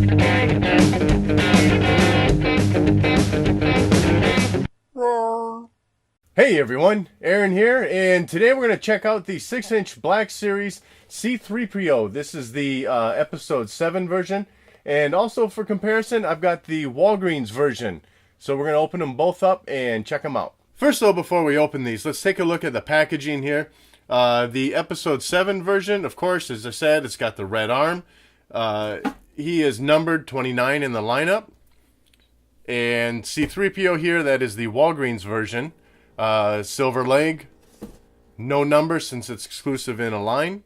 Hey everyone, Aaron here, and today we're going to check out the 6-inch Black Series C-3PO. This is the episode 7 version, and also for comparison, I've got the Walgreens version. So we're going to open them both up and check them out. First though, before we open these, let's take a look at the packaging here. The episode 7 version, of course, as I said, it's got the red arm. He is numbered 29 in the lineup. And C-3PO here, that is the Walgreens version. Silver leg, no number since it's exclusive in a line.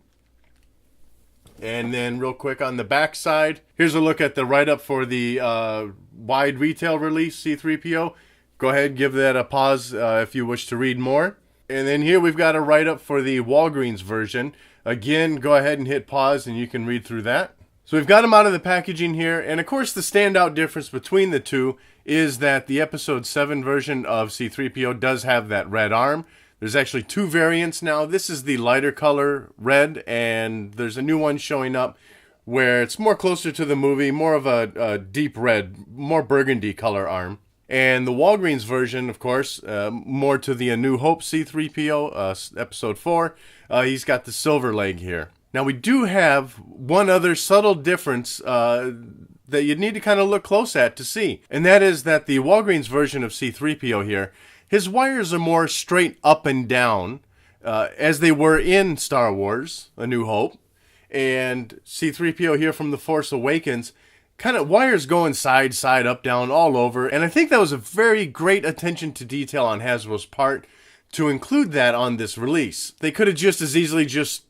And then real quick on the back side, here's a look at the write-up for the wide retail release C-3PO. Go ahead, give that a pause if you wish to read more. And then here we've got a write-up for the Walgreens version. Again, go ahead and hit pause and you can read through that. So we've got them out of the packaging here, and of course the standout difference between the two is that the episode 7 version of C-3PO does have that red arm. There's actually two variants now. This is the lighter color red, and there's a new one showing up where it's more closer to the movie, more of a deep red, more burgundy color arm. And the Walgreens version, of course, more to the A New Hope C-3PO, episode 4, he's got the silver leg here. Now we do have one other subtle difference that you'd need to kind of look close at to see. And that is that the Walgreens version of C-3PO here, his wires are more straight up and down, as they were in Star Wars, A New Hope. And C-3PO here from The Force Awakens, kind of wires going side, up, down, all over. And I think that was a very great attention to detail on Hasbro's part to include that on this release. They could have just as easily just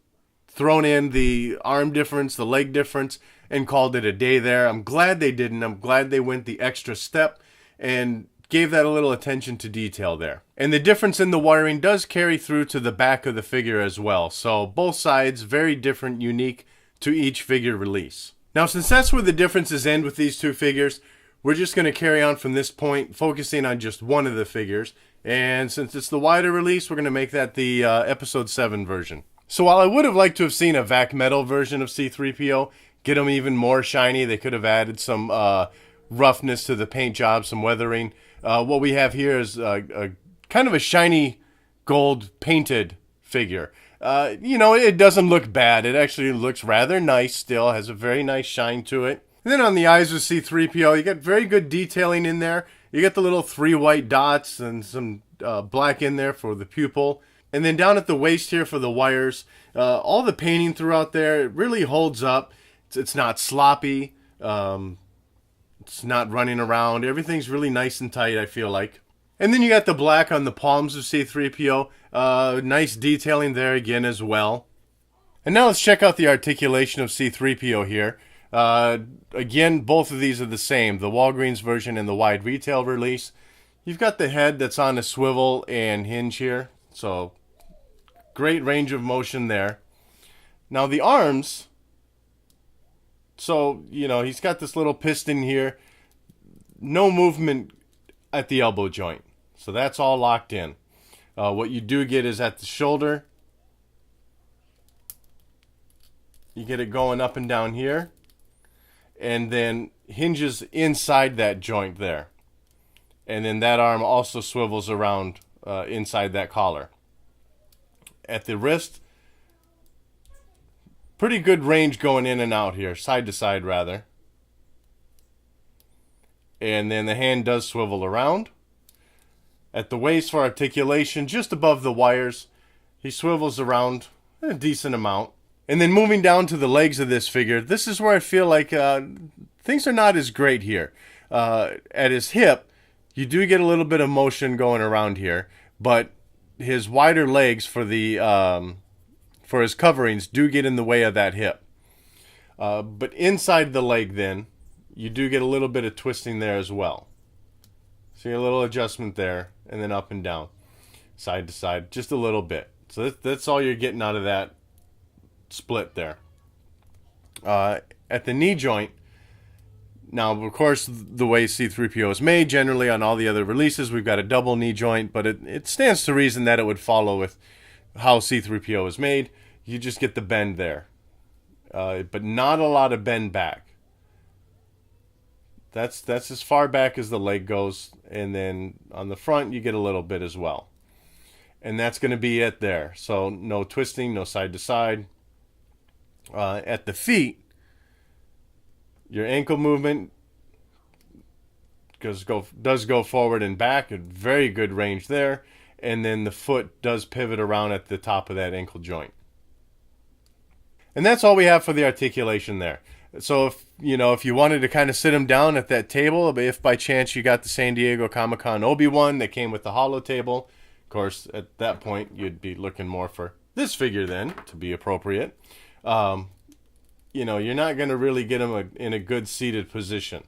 thrown in the arm difference, the leg difference, and called it a day there. I'm glad they didn't. I'm glad they went the extra step and gave that a little attention to detail there. And the difference in the wiring does carry through to the back of the figure as well. So both sides, very different, unique to each figure release. Now, since that's where the differences end with these two figures, we're just going to carry on from this point, focusing on just one of the figures. And since it's the wider release, we're going to make that the episode 7 version. So while I would have liked to have seen a vac metal version of C-3PO, get them even more shiny, they could have added some roughness to the paint job, some weathering. What we have here is a kind of a shiny gold painted figure. It doesn't look bad. It actually looks rather nice still, has a very nice shine to it. And then on the eyes of C-3PO, you got very good detailing in there. You got the little 3 white dots and some black in there for the pupil. And then down at the waist here for the wires, all the painting throughout there, it really holds up. It's not sloppy. It's not running around. Everything's really nice and tight, I feel like. And then you got the black on the palms of C-3PO. Nice detailing there again as well. And now let's check out the articulation of C-3PO here. Again, both of these are the same. The Walgreens version and the wide retail release. You've got the head that's on a swivel and hinge here. So great range of motion there. Now the arms, so, he's got this little piston here. No movement at the elbow joint. So that's all locked in. What you do get is at the shoulder. You get it going up and down here. And then hinges inside that joint there. And then that arm also swivels around inside that collar. At the wrist, pretty good range going in and out here, side to side rather. And then the hand does swivel around. At the waist for articulation, just above the wires, he swivels around a decent amount. And then moving down to the legs of this figure, this is where I feel like things are not as great here. At his hip, you do get a little bit of motion going around here, but his wider legs for the for his coverings do get in the way of that hip. But inside the leg then, you do get a little bit of twisting there as well. See a little adjustment there, and then up and down, side to side, just a little bit. So that's all you're getting out of that split there. At the knee joint, now of course the way C-3PO is made, generally on all the other releases we've got a double knee joint, but it stands to reason that it would follow with how C-3PO is made. You just get the bend there, but not a lot of bend back. That's as far back as the leg goes, and then on the front you get a little bit as well. And that's going to be it there. So no twisting, no side to side. At the feet, your ankle movement does go forward and back, a very good range there, and then the foot does pivot around at the top of that ankle joint. And that's all we have for the articulation there. So if you wanted to kind of sit them down at that table, if by chance you got the San Diego Comic-Con Obi-Wan that came with the holo table, of course at that point you'd be looking more for this figure then to be appropriate. You're not going to really get them in a good seated position.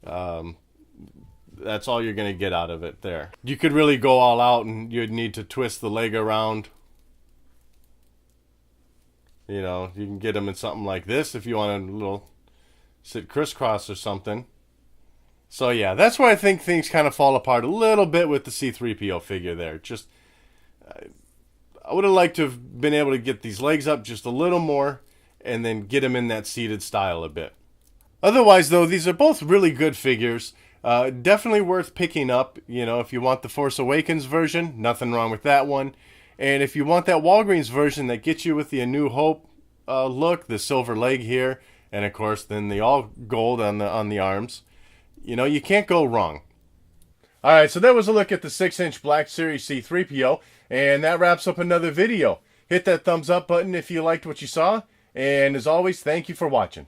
That's all you're going to get out of it there. You could really go all out, and you'd need to twist the leg around. You can get them in something like this if you want a little sit crisscross or something. So yeah, that's where I think things kind of fall apart a little bit with the C3PO figure there. Just, I would have liked to have been able to get these legs up just a little more and then get them in that seated style a bit. Otherwise, though, these are both really good figures. Definitely worth picking up. If you want the Force Awakens version, nothing wrong with that one. And if you want that Walgreens version that gets you with the A New Hope look, the silver leg here, and of course then the all gold on the arms, you can't go wrong. All right, so that was a look at the 6-inch Black Series C-3PO, and that wraps up another video. Hit that thumbs up button if you liked what you saw, and as always, thank you for watching.